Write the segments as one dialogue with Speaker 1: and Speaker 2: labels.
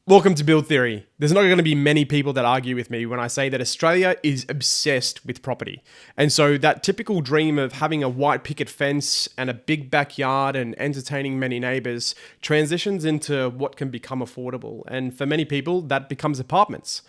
Speaker 1: Welcome to Build Theory. There's not going to be many people that argue with me when I say that Australia is obsessed with property. And so that typical dream of having a white picket fence and a big backyard and entertaining many neighbours transitions into what can become affordable. And for many people, that becomes apartments.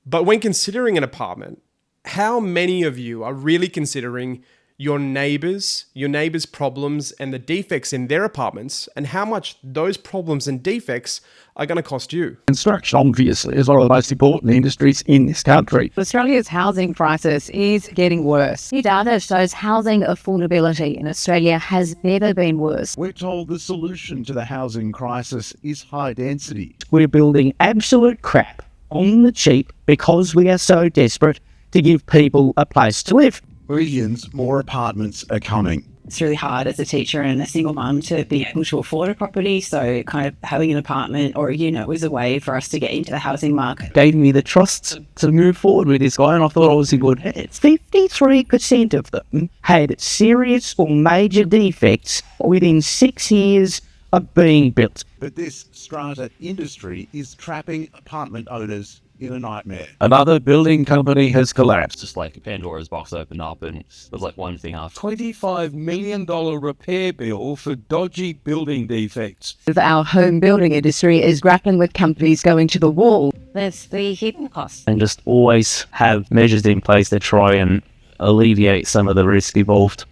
Speaker 1: But when considering an apartment, how many of you are really considering your neighbours' problems and the defects in their apartments, and how much those problems and defects are going to cost you?
Speaker 2: Construction, obviously, is one of the most important industries in this country.
Speaker 3: Australia's housing crisis is getting worse. New data shows housing affordability in Australia has never been worse.
Speaker 2: We're told the solution to the housing crisis is high density. We're building absolute crap on the cheap because we are so desperate to give people a place to live. Millions more apartments are coming.
Speaker 3: It's really hard as a teacher and a single mum to be able to afford a property, so kind of having an apartment or a unit was a way for us to get into the housing market.
Speaker 2: Gave me the trust to move forward with this guy, and I thought I was in good hands. 53% of them had serious or major defects within 6 years of being built. But this strata industry is trapping apartment owners in a nightmare. Another building company has collapsed.
Speaker 4: Just like Pandora's box opened up and there's like one thing after.
Speaker 2: $25 million repair bill for dodgy building defects.
Speaker 3: Our home building industry is grappling with companies going to the wall. There's the hidden costs.
Speaker 5: And just always have measures in place to try and alleviate some of the risk involved.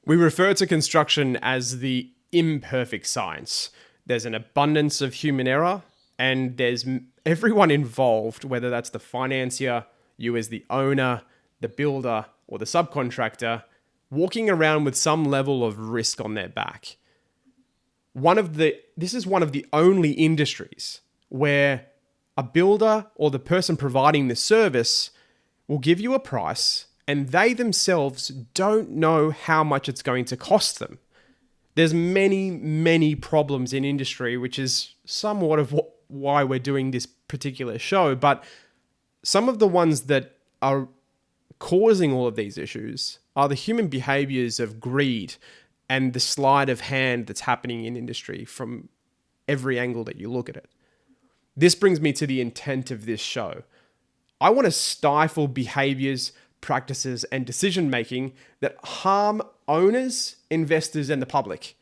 Speaker 1: We refer to construction as the imperfect science. There's an abundance of human error, and there's everyone involved, whether that's the financier, you as the owner, the builder, or the subcontractor, walking around with some level of risk on their back. This is one of the only industries where a builder or the person providing the service will give you a price and they themselves don't know how much it's going to cost them. There's many problems in industry, which is somewhat of why we're doing this particular show. But some of the ones that are causing all of these issues are the human behaviors of greed and the sleight of hand that's happening in industry from every angle that you look at it. This brings me to the intent of this show. I want to stifle behaviors, practices, and decision-making that harm owners, investors, and the public.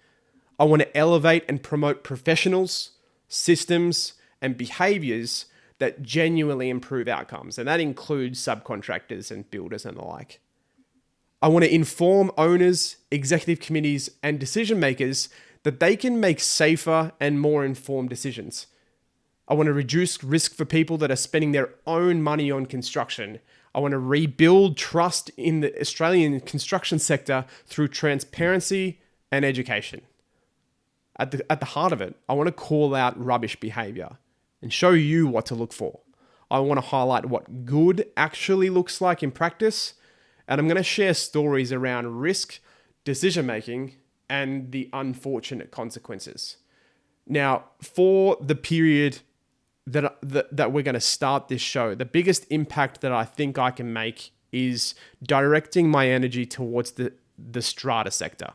Speaker 1: I want to elevate and promote professionals, systems, and behaviors that genuinely improve outcomes. And that includes subcontractors and builders and the like. I want to inform owners, executive committees, and decision makers that they can make safer and more informed decisions. I want to reduce risk for people that are spending their own money on construction. I want to rebuild trust in the Australian construction sector through transparency and education. At the heart of it, I want to call out rubbish behavior and show you what to look for. I want to highlight what good actually looks like in practice, and I'm going to share stories around risk, decision-making, and the unfortunate consequences. Now, for the period that we're going to start this show, the biggest impact that I think I can make is directing my energy towards the strata sector.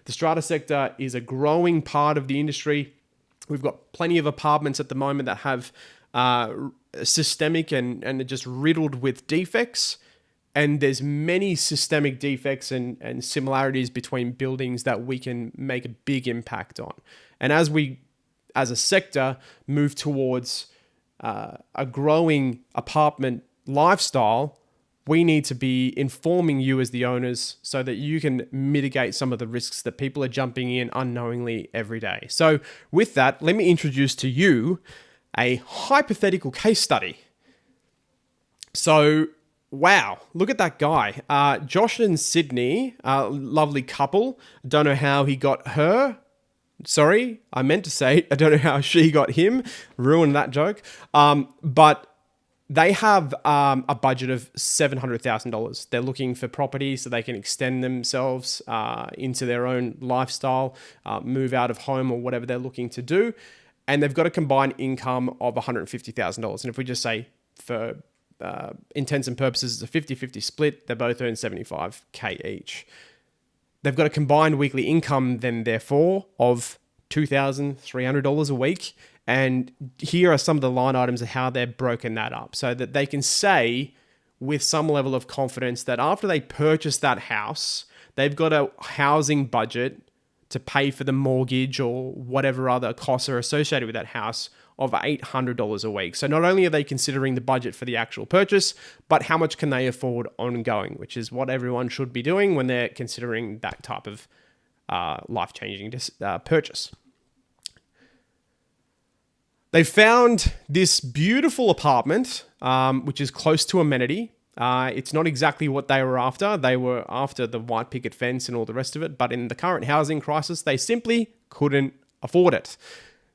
Speaker 1: The strata sector is a growing part of the industry. We've got plenty of apartments at the moment that have systemic and are just riddled with defects. And there's many systemic defects and similarities between buildings that we can make a big impact on. And as we, as a sector, move towards a growing apartment lifestyle, we need to be informing you as the owners so that you can mitigate some of the risks that people are jumping in unknowingly every day. So with that, let me introduce to you a hypothetical case study. So, wow, look at that guy. Josh and Sydney, lovely couple. Don't know how he got her. Sorry, I meant to say, I don't know how she got him. Ruined that joke. But they have a budget of $700,000. They're looking for property so they can extend themselves into their own lifestyle, move out of home or whatever they're looking to do. And they've got a combined income of $150,000. And if we just say for intents and purposes, it's a 50-50 split, they both earn $75K each. They've got a combined weekly income then therefore of $2,300 a week. And here are some of the line items of how they've broken that up so that they can say with some level of confidence that after they purchase that house, they've got a housing budget to pay for the mortgage or whatever other costs are associated with that house of $800 a week. So not only are they considering the budget for the actual purchase, but how much can they afford ongoing, which is what everyone should be doing when they're considering that type of life-changing purchase. They found this beautiful apartment, which is close to amenity. It's not exactly what they were after. They were after the white picket fence and all the rest of it. But in the current housing crisis, they simply couldn't afford it.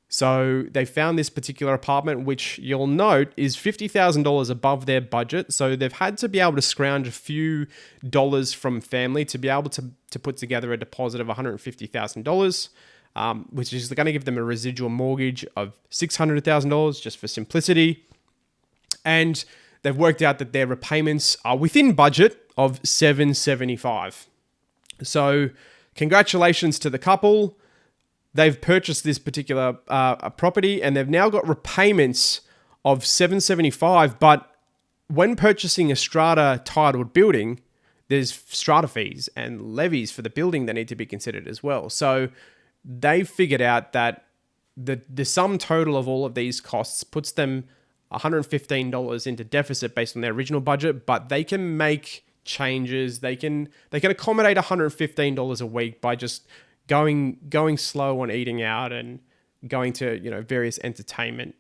Speaker 1: So they found this particular apartment, which you'll note is $50,000 above their budget. So they've had to be able to scrounge a few dollars from family to be able to put together a deposit of $150,000. Which is going to give them a residual mortgage of $600,000 just for simplicity. And they've worked out that their repayments are within budget of $775. So congratulations to the couple. They've purchased this particular property and they've now got repayments of $775. But when purchasing a strata titled building, there's strata fees and levies for the building that need to be considered as well. So they figured out that the sum total of all of these costs puts them $115 into deficit based on their original budget, but they can make changes. They can accommodate $115 a week by just going slow on eating out and going to various entertainment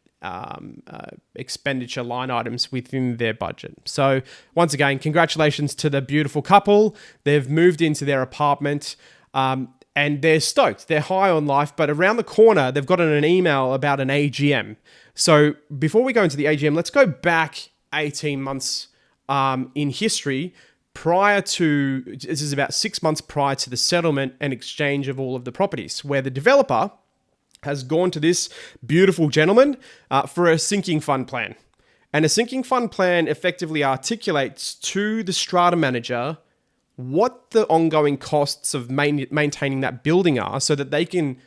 Speaker 1: expenditure line items within their budget. So once again, congratulations to the beautiful couple. They've moved into their apartment. And they're stoked. They're high on life, but around the corner, they've gotten an email about an AGM. So before we go into the AGM, let's go back 18 months in history this is about 6 months prior to the settlement and exchange of all of the properties, where the developer has gone to this beautiful gentleman for a sinking fund plan. And a sinking fund plan effectively articulates to the strata manager what the ongoing costs of maintaining that building are so that they can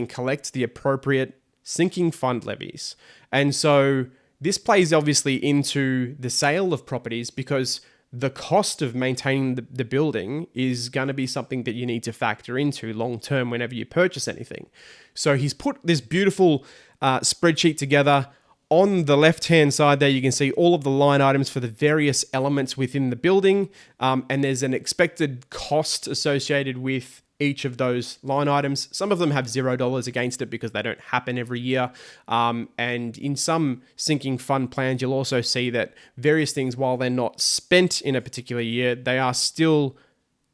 Speaker 1: collect the appropriate sinking fund levies. And so this plays obviously into the sale of properties because the cost of maintaining the building is going to be something that you need to factor into long term whenever you purchase anything. So he's put this beautiful spreadsheet together. On the left-hand side there, you can see all of the line items for the various elements within the building. And there's an expected cost associated with each of those line items. Some of them have $0 against it because they don't happen every year. And in some sinking fund plans, you'll also see that various things, while they're not spent in a particular year, they are still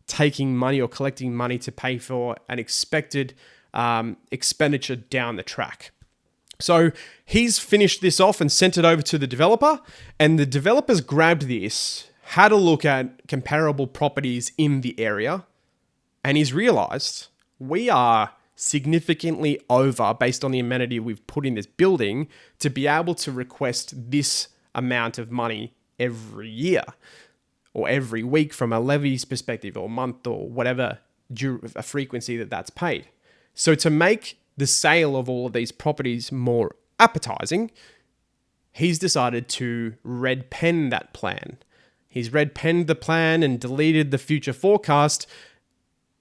Speaker 1: taking money or collecting money to pay for an expected expenditure down the track. So he's finished this off and sent it over to the developer, and the developer's grabbed this, had a look at comparable properties in the area, and he's realized we are significantly over, based on the amenity we've put in this building, to be able to request this amount of money every year or every week from a levies perspective or month or whatever a frequency that's paid. So to make the sale of all of these properties more appetizing, he's decided to red pen that plan. He's red penned the plan and deleted the future forecast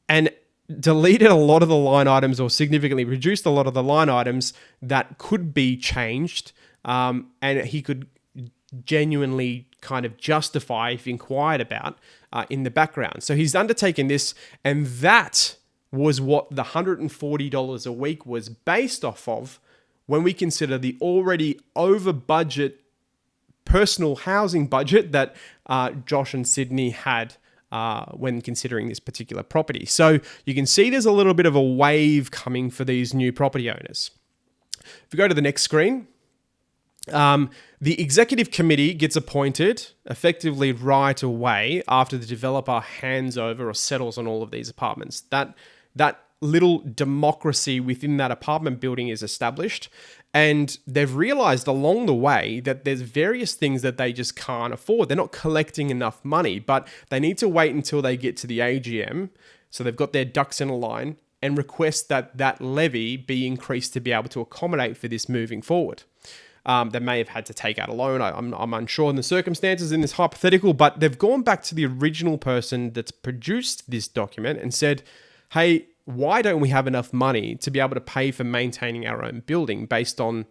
Speaker 1: and deleted a lot of the line items, or significantly reduced a lot of the line items that could be changed, and he could genuinely kind of justify if inquired about in the background. So he's undertaken this, and that was what the $140 a week was based off of when we consider the already over budget personal housing budget that Josh and Sydney had when considering this particular property. So you can see there's a little bit of a wave coming for these new property owners. If we go to the next screen, the executive committee gets appointed effectively right away after the developer hands over or settles on all of these apartments. That little democracy within that apartment building is established, and they've realized along the way that there's various things that they just can't afford. They're not collecting enough money, but they need to wait until they get to the AGM. So they've got their ducks in a line and request that that levy be increased to be able to accommodate for this moving forward. They may have had to take out a loan. I'm unsure in the circumstances in this hypothetical, but they've gone back to the original person that's produced this document and said, hey, why don't we have enough money to be able to pay for maintaining our own building based on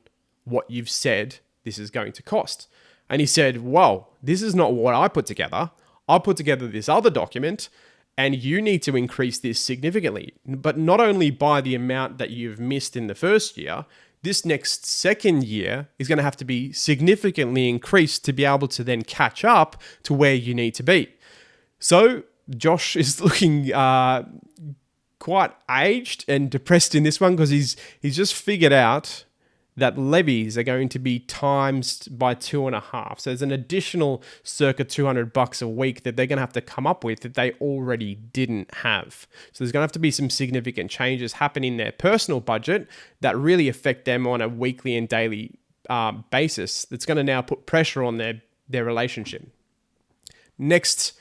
Speaker 1: what you've said this is going to cost? And he said, whoa, this is not what I put together. I put together this other document, and you need to increase this significantly, but not only by the amount that you've missed in the first year. This next second year is going to have to be significantly increased to be able to then catch up to where you need to be. So Josh is looking quite aged and depressed in this one because he's just figured out that levies are going to be times by 2.5. So there's an additional circa $200 a week that they're going to have to come up with that they already didn't have. So there's going to have to be some significant changes happen in their personal budget that really affect them on a weekly and daily basis. That's going to now put pressure on their relationship. Next,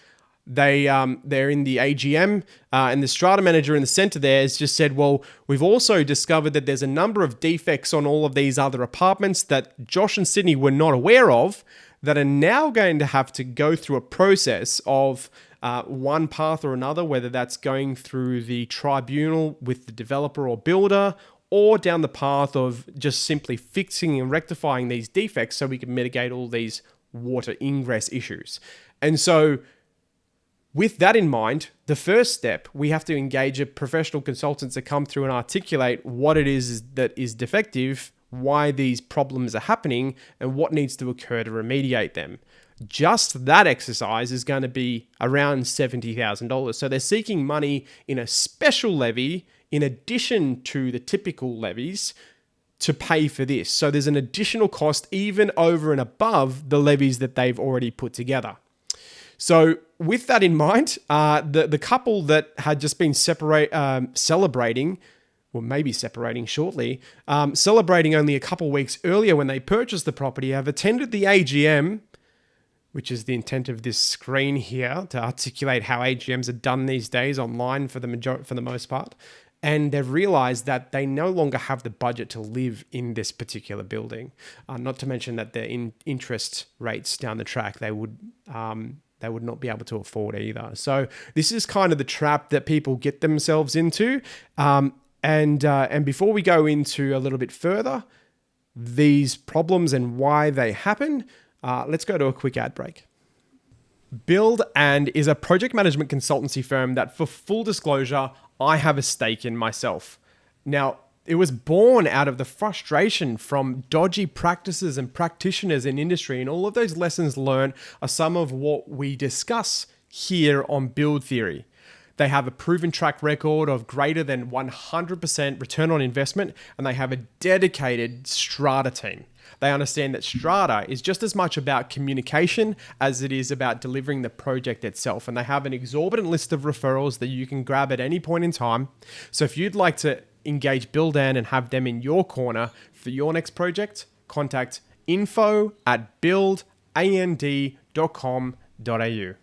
Speaker 1: they're in the AGM, and the strata manager in the center there has just said, well, we've also discovered that there's a number of defects on all of these other apartments that Josh and Sydney were not aware of that are now going to have to go through a process of one path or another, whether that's going through the tribunal with the developer or builder, or down the path of just simply fixing and rectifying these defects so we can mitigate all these water ingress issues. And so with that in mind, the first step, we have to engage a professional consultant to come through and articulate what it is that is defective, why these problems are happening, and what needs to occur to remediate them. Just that exercise is going to be around $70,000. So they're seeking money in a special levy in addition to the typical levies to pay for this. So there's an additional cost even over and above the levies that they've already put together. So with that in mind, the couple that had just been celebrating, or maybe separating shortly, celebrating only a couple weeks earlier when they purchased the property, have attended the AGM, which is the intent of this screen here to articulate how AGMs are done these days online for the most part. And they've realized that they no longer have the budget to live in this particular building. Not to mention that their interest rates down the track, they would not be able to afford either. So this is kind of the trap that people get themselves into. And before we go into a little bit further, these problems and why they happen, let's go to a quick ad break. Build and is a project management consultancy firm that, for full disclosure, I have a stake in myself. Now, it was born out of the frustration from dodgy practices and practitioners in industry, and all of those lessons learned are some of what we discuss here on Build Theory. They have a proven track record of greater than 100% return on investment, and they have a dedicated Strata team. They understand that Strata is just as much about communication as it is about delivering the project itself. And they have an exorbitant list of referrals that you can grab at any point in time. So if you'd like to engage Buildan and have them in your corner for your next project, contact info@buildand.com.au.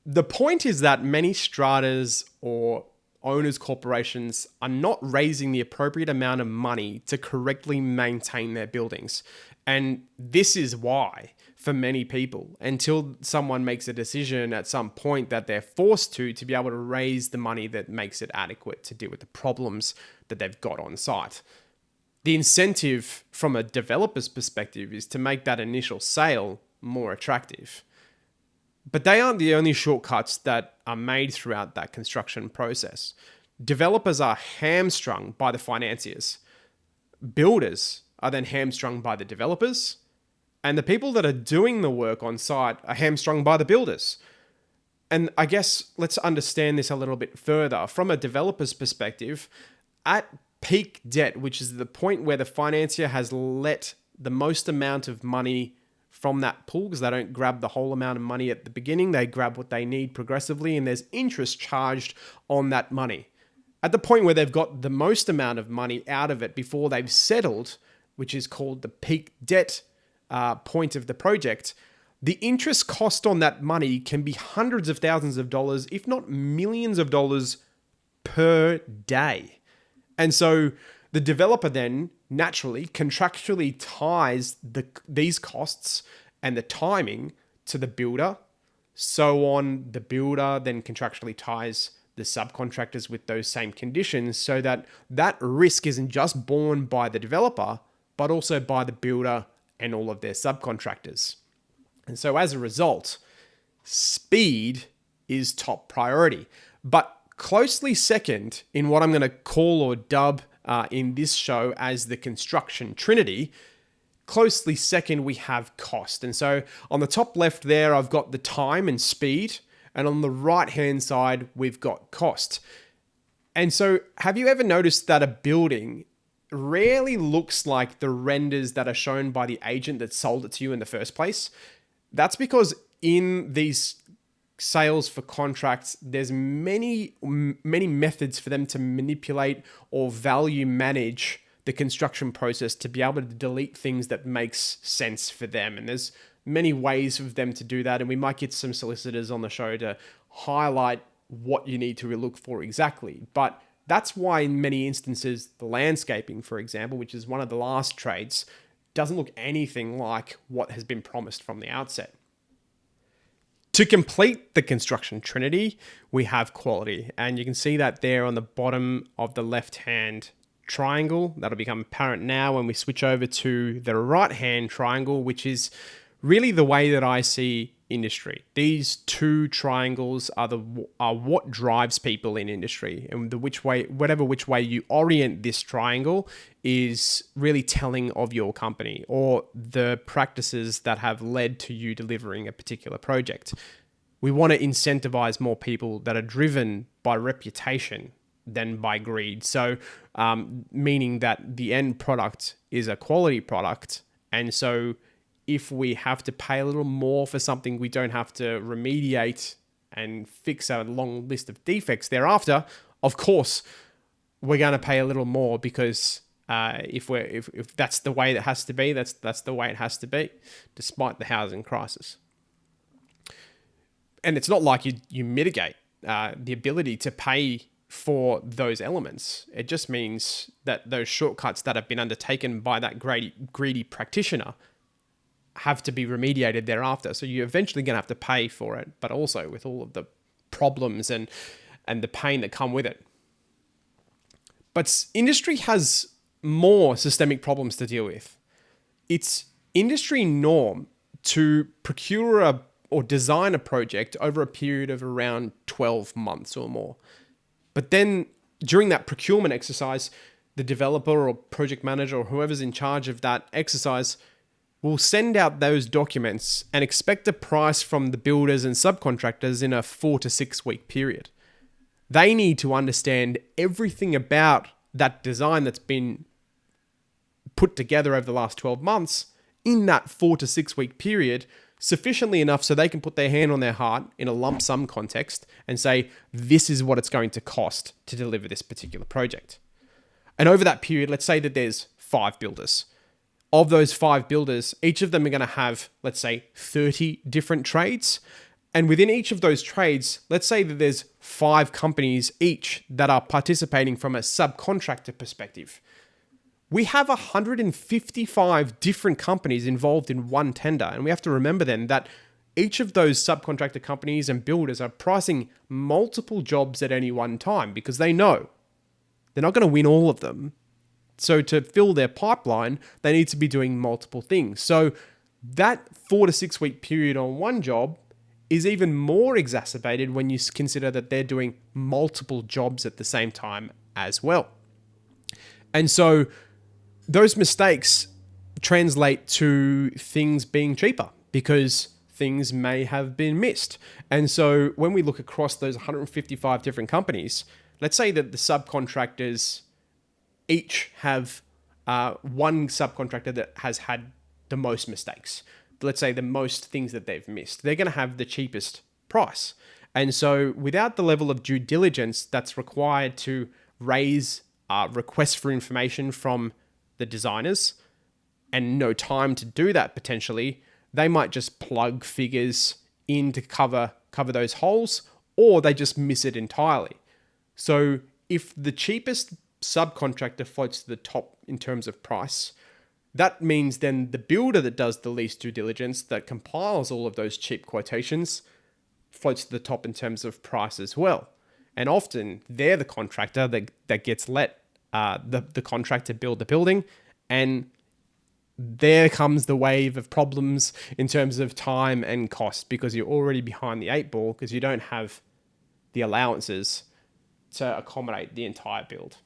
Speaker 1: The point is that many stratas or owners corporations are not raising the appropriate amount of money to correctly maintain their buildings. And this is why, for many people, until someone makes a decision at some point that they're forced to be able to raise the money that makes it adequate to deal with the problems that they've got on site. The incentive from a developer's perspective is to make that initial sale more attractive. But they aren't the only shortcuts that are made throughout that construction process. Developers are hamstrung by the financiers. Builders are then hamstrung by the developers. And the people that are doing the work on site are hamstrung by the builders. And I guess let's understand this a little bit further. From a developer's perspective, at peak debt, which is the point where the financier has let the most amount of money from that pool, because they don't grab the whole amount of money at the beginning, they grab what they need progressively, and there's interest charged on that money. At the point where they've got the most amount of money out of it before they've settled, which is called the peak debt point of the project, the interest cost on that money can be hundreds of thousands of dollars, if not millions of dollars per day. And so the developer then naturally contractually ties these costs and the timing to the builder. So on, the builder then contractually ties the subcontractors with those same conditions, so that that risk isn't just borne by the developer, but also by the builder and all of their subcontractors. And so as a result, speed is top priority. But closely second in what I'm going to call or dub in this show as the construction trinity, closely second we have cost. And so on the top left there, I've got the time and speed. And on the right-hand side, we've got cost. And so have you ever noticed that a building rarely looks like the renders that are shown by the agent that sold it to you in the first place? That's because in these sales for contracts, there's many methods for them to manipulate or value manage the construction process to be able to delete things that makes sense for them. And there's many ways of them to do that. And we might get some solicitors on the show to highlight what you need to look for exactly. But that's why in many instances, the landscaping, for example, which is one of the last trades, doesn't look anything like what has been promised from the outset. To complete the construction trinity, we have quality. And you can see that there on the bottom of the left-hand triangle. That'll become apparent now when we switch over to the right-hand triangle, which is really the way that I see industry. These two triangles are what drives people in industry, and which way you orient this triangle is really telling of your company or the practices that have led to you delivering a particular project. We want to incentivize more people that are driven by reputation than by greed. So, meaning that the end product is a quality product, and so if we have to pay a little more for something we don't have to remediate and fix a long list of defects thereafter, of course, we're going to pay a little more because if that's the way it has to be, that's the way it has to be, despite the housing crisis. And it's not like you mitigate the ability to pay for those elements. It just means that those shortcuts that have been undertaken by that greedy practitioner have to be remediated thereafter. So you're eventually going to have to pay for it, but also with all of the problems and the pain that come with it. But industry has more systemic problems to deal with. It's industry norm to procure or design a project over a period of around 12 months or more. But then during that procurement exercise, the developer or project manager or whoever's in charge of that exercise will send out those documents and expect a price from the builders and subcontractors in a 4 to 6 week period. They need to understand everything about that design that's been put together over the last 12 months in that 4 to 6 week period, sufficiently enough so they can put their hand on their heart in a lump sum context and say, this is what it's going to cost to deliver this particular project. And over that period, let's say that there's 5 builders. Of those 5 builders, each of them are going to have, let's say, 30 different trades. And within each of those trades, let's say that there's 5 companies each that are participating from a subcontractor perspective. We have 155 different companies involved in one tender. And we have to remember then that each of those subcontractor companies and builders are pricing multiple jobs at any one time because they know they're not going to win all of them. So to fill their pipeline, they need to be doing multiple things. So that 4 to 6 week period on one job is even more exacerbated when you consider that they're doing multiple jobs at the same time as well. And so those mistakes translate to things being cheaper because things may have been missed. And so when we look across those 155 different companies, let's say that the subcontractors each have one subcontractor that has had the most mistakes. Let's say the most things that they've missed. They're going to have the cheapest price. And so without the level of due diligence that's required to raise requests for information from the designers and no time to do that potentially, they might just plug figures in to cover those holes, or they just miss it entirely. So if the cheapest subcontractor floats to the top in terms of price, that means then the builder that does the least due diligence, that compiles all of those cheap quotations, floats to the top in terms of price as well. And often they're the contractor that gets let the contract to build the building, and there comes the wave of problems in terms of time and cost, because you're already behind the 8 ball because you don't have the allowances to accommodate the entire build.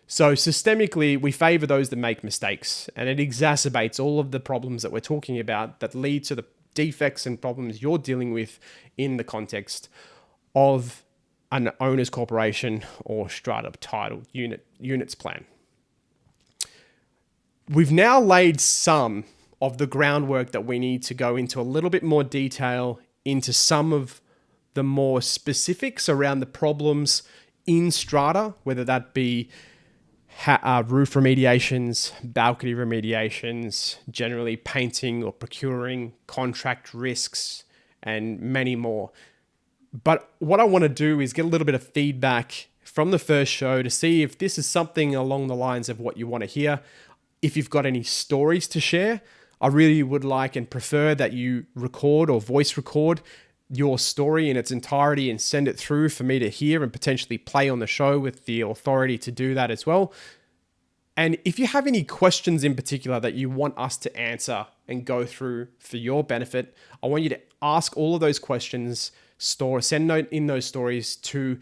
Speaker 1: So systemically, we favor those that make mistakes, and it exacerbates all of the problems that we're talking about that lead to the defects and problems you're dealing with in the context of an owner's corporation or strata titled units plan. We've now laid some of the groundwork that we need to go into a little bit more detail into some of the more specifics around the problems in strata, whether that be roof remediations, balcony remediations, generally painting or procuring, contract risks, and many more. But what I want to do is get a little bit of feedback from the first show to see if this is something along the lines of what you want to hear. If you've got any stories to share, I really would like and prefer that you record or voice record your story in its entirety and send it through for me to hear and potentially play on the show with the authority to do that as well. And if you have any questions in particular that you want us to answer and go through for your benefit, I want you to ask all of those questions, send note in those stories to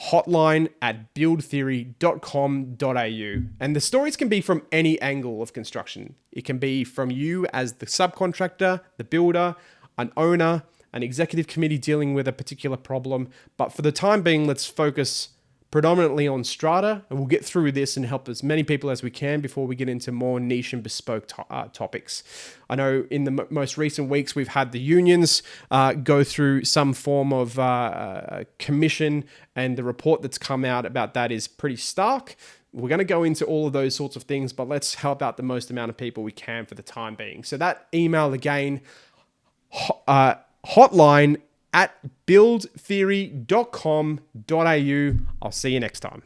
Speaker 1: hotline@buildtheory.com.au. And the stories can be from any angle of construction. It can be from you as the subcontractor, the builder, an owner, an executive committee dealing with a particular problem. But for the time being, let's focus predominantly on strata, and we'll get through this and help as many people as we can before we get into more niche and bespoke topics. I know in the most recent weeks, we've had the unions go through some form of commission, and the report that's come out about that is pretty stark. We're going to go into all of those sorts of things, but let's help out the most amount of people we can for the time being. So that email again, hotline@buildtheory.com.au. I'll see you next time.